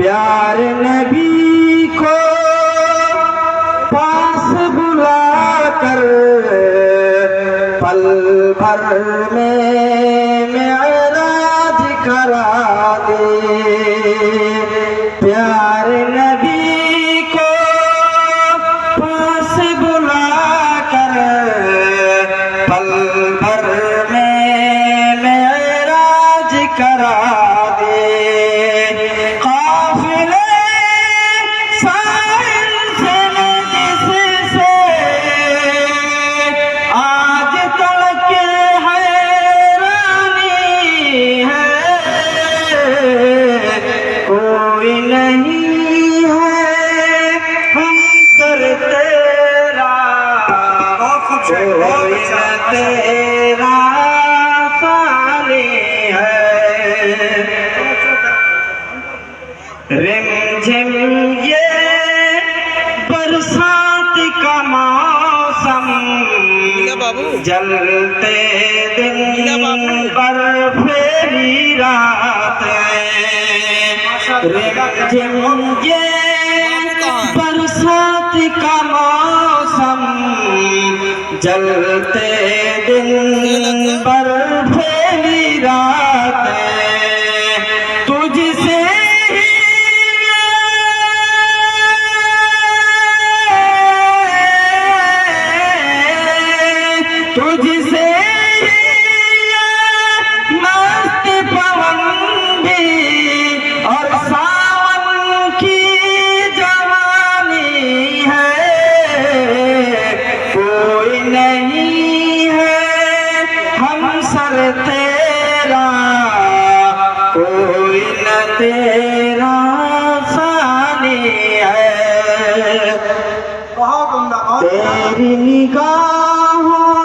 प्यार नबी को पास बुला कर पल भर में मेराज करा दे। प्यार नबी को पास बुला कर पल भर में मेराज करा दे। कोई नहीं है हम सर तेरा, कोई न तेरा सानी है। रिमझिम ये बरसात का मौसम, जलते दिन पर फेरी रात। रिमझिम ये बरसात का मौसम, जलते दिन पर फेरी रात। तुझसे तुझसे मस्त पवन भी और सावन की जवानी है। कोई नहीं है हम सर तेरा, कोई न तेरा सानी है। तेरी निगाह